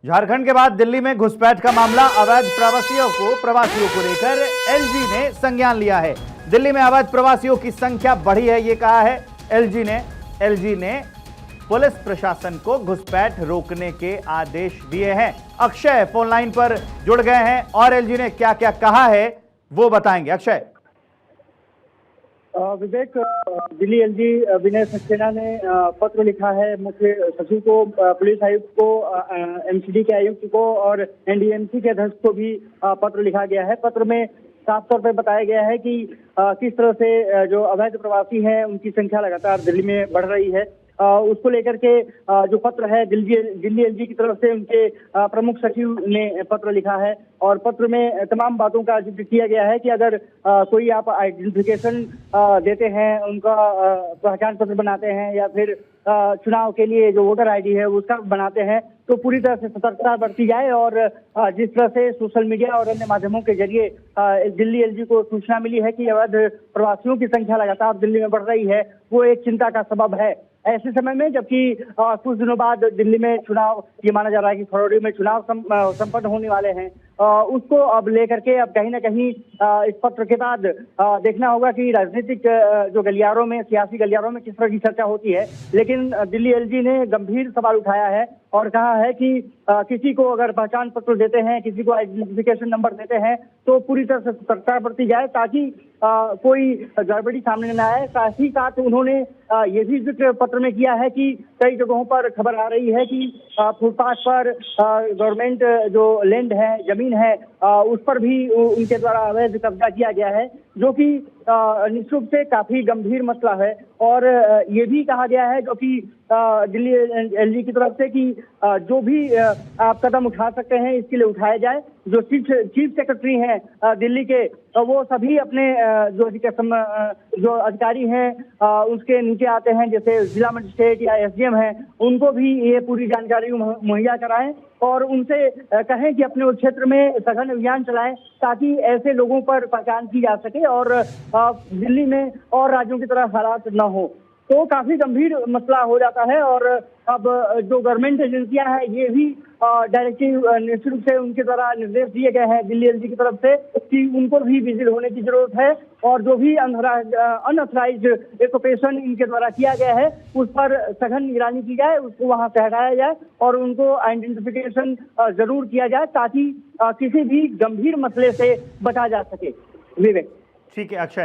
झारखंड के बाद दिल्ली में घुसपैठ का मामला, अवैध प्रवासियों को लेकर एलजी ने संज्ञान लिया है। दिल्ली में अवैध प्रवासियों की संख्या बढ़ी है, ये कहा है एलजी ने पुलिस प्रशासन को घुसपैठ रोकने के आदेश दिए हैं। अक्षय फोन लाइन पर जुड़ गए हैं और एलजी ने क्या क्या कहा है वो बताएंगे। अक्षय। विवेक, दिल्ली एलजी विनय सक्सेना ने पत्र लिखा है मुख्य सचिव को, पुलिस आयुक्त को, एमसीडी के आयुक्त को और एनडीएमसी के अध्यक्ष को भी पत्र लिखा गया है। पत्र में साफ तौर पर बताया गया है कि किस तरह से जो अवैध प्रवासी हैं उनकी संख्या लगातार दिल्ली में बढ़ रही है। उसको लेकर के जो पत्र है दिल्ली एलजी की तरफ से उनके प्रमुख सचिव ने पत्र लिखा है और पत्र में तमाम बातों का जिक्र किया गया है कि अगर कोई आप आइडेंटिफिकेशन देते हैं, उनका पहचान पत्र बनाते हैं या फिर चुनाव के लिए जो वोटर आईडी है उसका बनाते हैं तो पूरी तरह से सतर्कता बरती जाए। और जिस तरह से सोशल मीडिया और अन्य माध्यमों के जरिए दिल्ली एलजी को सूचना मिली है कि अवैध प्रवासियों की संख्या लगातार दिल्ली में बढ़ रही है, वो एक चिंता का सबब है। ऐसे समय में जबकि कुछ दिनों बाद दिल्ली में चुनाव, ये माना जा रहा है कि फरवरी में चुनाव संपन्न होने वाले हैं, उसको अब लेकर के अब कहीं ना कहीं इस पत्र के बाद देखना होगा कि राजनीतिक जो गलियारों में, सियासी गलियारों में किस तरह की चर्चा होती है। लेकिन दिल्ली एलजी ने गंभीर सवाल उठाया है और कहा है कि किसी को अगर पहचान पत्र देते हैं, किसी को आइडेंटिफिकेशन नंबर देते हैं तो पूरी तरह से सतर्कता बरती जाए ताकि कोई गड़बड़ी सामने न आए। साथ ही साथ उन्होंने ये भी जिक्र पत्र में किया है कि कई जगहों पर खबर आ रही है कि फुटपाथ पर गवर्नमेंट जो लैंड है, जमीन है, उस पर भी उनके द्वारा अवैध कब्जा किया गया है, जो कि निश्चित रूप से काफी गंभीर मसला है। और ये भी कहा गया है जो कि दिल्ली एलजी की तरफ से कि जो भी आप कदम उठा सकते हैं इसके लिए उठाया जाए। जो चीफ सेक्रेटरी हैं दिल्ली के, वो सभी अपने जो अधिकारी हैं उसके नीचे आते हैं, जैसे जिला मजिस्ट्रेट या एसडीएम हैं, उनको भी ये पूरी जानकारी मुहैया कराएं और उनसे कहें कि अपने क्षेत्र में सघन अभियान चलाएं ताकि ऐसे लोगों पर पहचान की जा सके और दिल्ली में और राज्यों की तरह हालात न हो। तो काफी गंभीर मसला हो जाता है और अब जो गवर्नमेंट एजेंसियां हैं ये भी डायरेक्टिव निश्चित रूप से उनके द्वारा निर्देश दिए गए हैं दिल्ली एलजी की तरफ से कि उनको भी विजिल होने की जरूरत है और जो भी अनऑथराइज्ड ऑक्यूपेशन इनके द्वारा किया गया है उस पर सघन निगरानी की जाए, उसको वहां से हटाया जाए और उनको आइडेंटिफिकेशन जरूर किया जाए ताकि किसी भी गंभीर मसले से बचा जा सके। विवेक। ठीक है अक्षय।